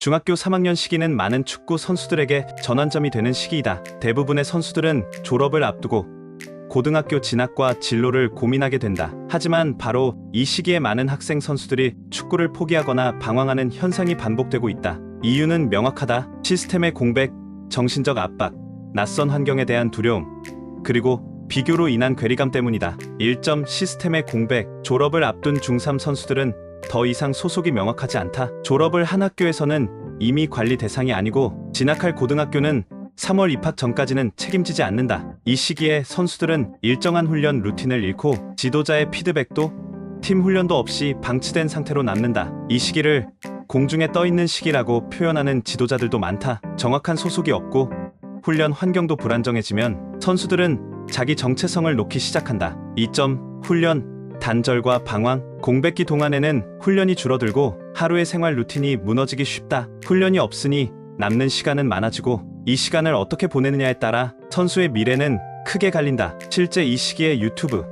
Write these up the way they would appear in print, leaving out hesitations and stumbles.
중학교 3학년 시기는 많은 축구 선수들에게 전환점이 되는 시기이다. 대부분의 선수들은 졸업을 앞두고 고등학교 진학과 진로를 고민하게 된다. 하지만 바로 이 시기에 많은 학생 선수들이 축구를 포기하거나 방황하는 현상이 반복되고 있다. 이유는 명확하다. 시스템의 공백, 정신적 압박, 낯선 환경에 대한 두려움, 그리고 비교로 인한 괴리감 때문이다. 1점 시스템의 공백. 졸업을 앞둔 중3 선수들은 더 이상 소속이 명확하지 않다. 졸업을 한 학교에서는 이미 관리 대상이 아니고 진학할 고등학교는 3월 입학 전까지는 책임지지 않는다. 이 시기에 선수들은 일정한 훈련 루틴을 잃고 지도자의 피드백도 팀 훈련도 없이 방치된 상태로 남는다. 이 시기를 공중에 떠있는 시기라고 표현하는 지도자들도 많다. 정확한 소속이 없고 훈련 환경도 불안정해지면 선수들은 자기 정체성을 놓기 시작한다. 2점 훈련 단절과 방황. 공백기 동안에는 훈련이 줄어들고 하루의 생활 루틴이 무너지기 쉽다. 훈련이 없으니 남는 시간은 많아지고 이 시간을 어떻게 보내느냐에 따라 선수의 미래는 크게 갈린다. 실제 이 시기에 유튜브,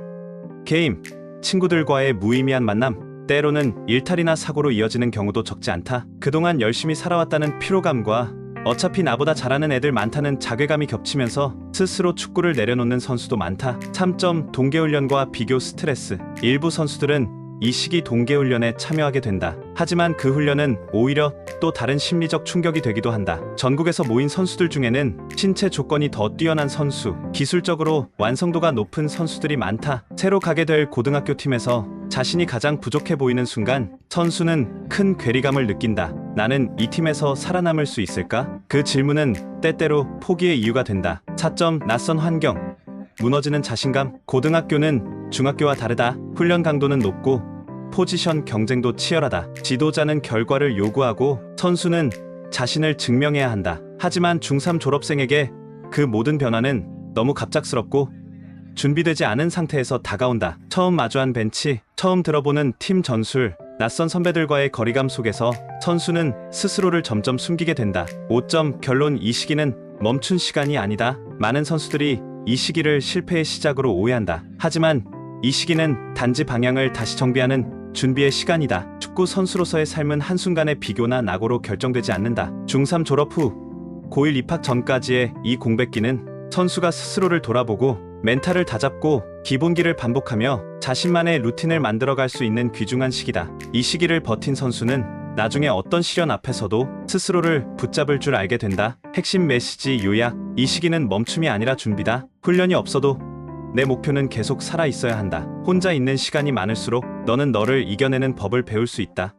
게임, 친구들과의 무의미한 만남, 때로는 일탈이나 사고로 이어지는 경우도 적지 않다. 그동안 열심히 살아왔다는 피로감과 어차피 나보다 잘하는 애들 많다는 자괴감이 겹치면서 스스로 축구를 내려놓는 선수도 많다. 3점 동계훈련과 비교 스트레스. 일부 선수들은 이 시기 동계훈련에 참여하게 된다. 하지만 그 훈련은 오히려 또 다른 심리적 충격이 되기도 한다. 전국에서 모인 선수들 중에는 신체 조건이 더 뛰어난 선수, 기술적으로 완성도가 높은 선수들이 많다. 새로 가게 될 고등학교 팀에서 자신이 가장 부족해 보이는 순간 선수는 큰 괴리감을 느낀다. 나는 이 팀에서 살아남을 수 있을까? 그 질문은 때때로 포기의 이유가 된다. 4점 낯선 환경. 무너지는 자신감. 고등학교는 중학교와 다르다. 훈련 강도는 높고 포지션 경쟁도 치열하다. 지도자는 결과를 요구하고 선수는 자신을 증명해야 한다. 하지만 중3 졸업생에게 그 모든 변화는 너무 갑작스럽고 준비되지 않은 상태에서 다가온다. 처음 마주한 벤치, 처음 들어보는 팀 전술, 낯선 선배들과의 거리감 속에서 선수는 스스로를 점점 숨기게 된다. 5점 결론. 이 시기는 멈춘 시간이 아니다. 많은 선수들이 이 시기를 실패의 시작으로 오해한다. 하지만 이 시기는 단지 방향을 다시 정비하는 준비의 시간이다. 축구 선수로서의 삶은 한순간의 비교나 낙오로 결정되지 않는다. 중3 졸업 후 고1 입학 전까지의 이 공백기는 선수가 스스로를 돌아보고 멘탈을 다잡고 기본기를 반복하며 자신만의 루틴을 만들어갈 수 있는 귀중한 시기다. 이 시기를 버틴 선수는 나중에 어떤 시련 앞에서도 스스로를 붙잡을 줄 알게 된다. 핵심 메시지 요약. 이 시기는 멈춤이 아니라 준비다. 훈련이 없어도 내 목표는 계속 살아 있어야 한다. 혼자 있는 시간이 많을수록 너는 너를 이겨내는 법을 배울 수 있다.